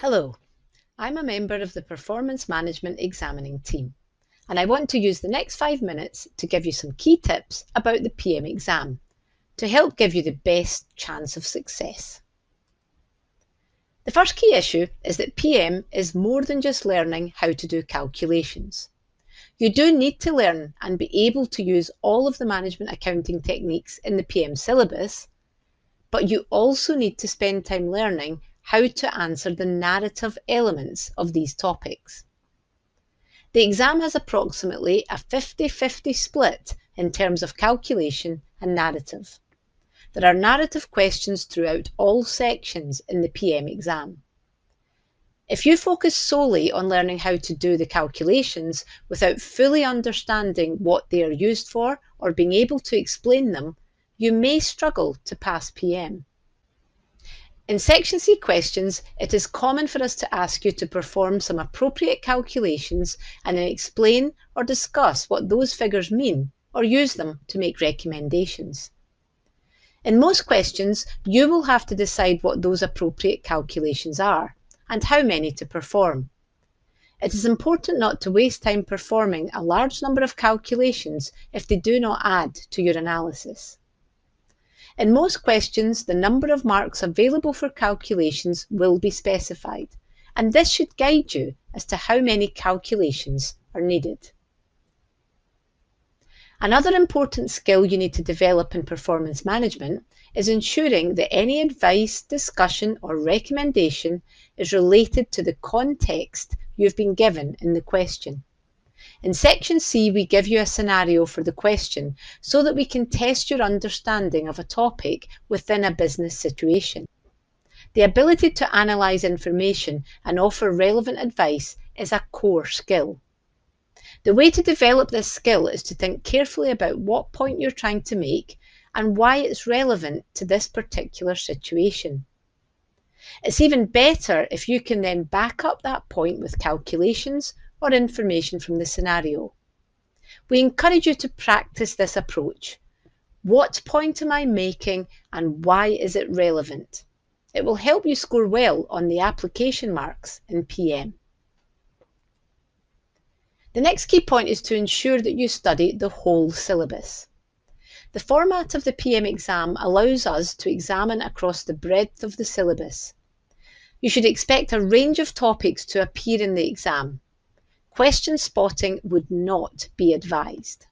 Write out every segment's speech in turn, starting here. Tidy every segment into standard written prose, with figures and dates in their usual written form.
Hello, I'm a member of the Performance Management Examining team, and I want to use the next 5 minutes to give you some key tips about the PM exam to help give you the best chance of success. The first key issue is that PM is more than just learning how to do calculations. You do need to learn and be able to use all of the management accounting techniques in the PM syllabus, but you also need to spend time learning how to answer the narrative elements of these topics. The exam has approximately a 50-50 split in terms of calculation and narrative. There are narrative questions throughout all sections in the PM exam. If you focus solely on learning how to do the calculations without fully understanding what they are used for or being able to explain them, you may struggle to pass PM. In Section C questions, it is common for us to ask you to perform some appropriate calculations and then explain or discuss what those figures mean or use them to make recommendations. In most questions, you will have to decide what those appropriate calculations are and how many to perform. It is important not to waste time performing a large number of calculations if they do not add to your analysis. In most questions, the number of marks available for calculations will be specified, and this should guide you as to how many calculations are needed. Another important skill you need to develop in performance management is ensuring that any advice, discussion, or recommendation is related to the context you've been given in the question. In Section C, we give you a scenario for the question so that we can test your understanding of a topic within a business situation. The ability to analyse information and offer relevant advice is a core skill. The way to develop this skill is to think carefully about what point you're trying to make and why it's relevant to this particular situation. It's even better if you can then back up that point with calculations or information from the scenario. We encourage you to practice this approach. What point am I making and why is it relevant? It will help you score well on the application marks in PM. The next key point is to ensure that you study the whole syllabus. The format of the PM exam allows us to examine across the breadth of the syllabus. You should expect a range of topics to appear in the exam. Question spotting would not be advised.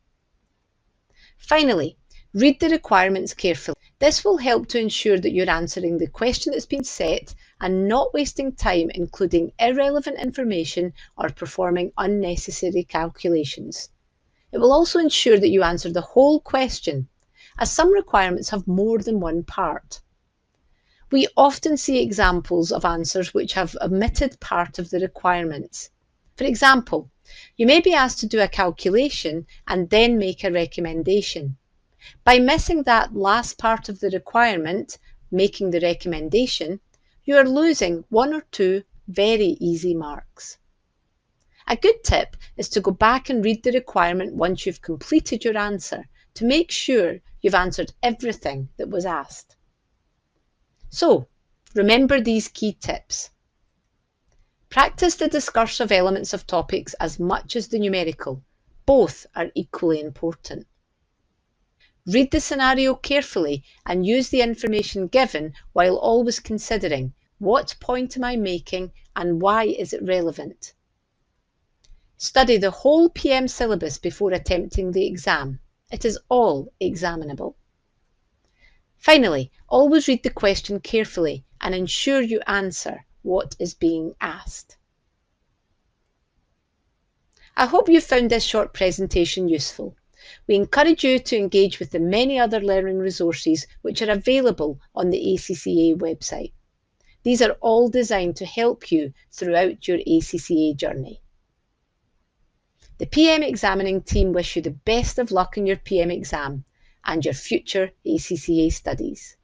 Finally, read the requirements carefully. This will help to ensure that you're answering the question that's been set and not wasting time including irrelevant information or performing unnecessary calculations. It will also ensure that you answer the whole question, as some requirements have more than one part. We often see examples of answers which have omitted part of the requirements. For example, you may be asked to do a calculation and then make a recommendation. By missing that last part of the requirement, making the recommendation, you are losing 1 or 2 very easy marks. A good tip is to go back and read the requirement once you've completed your answer to make sure you've answered everything that was asked. So, remember these key tips. Practice the discursive elements of topics as much as the numerical. Both are equally important. Read the scenario carefully and use the information given while always considering what point am I making and why is it relevant. Study the whole PM syllabus before attempting the exam. It is all examinable. Finally, always read the question carefully and ensure you answer what is being asked. I hope you found this short presentation useful. We encourage you to engage with the many other learning resources which are available on the ACCA website. These are all designed to help you throughout your ACCA journey. The PM examining team wish you the best of luck in your PM exam and your future ACCA studies.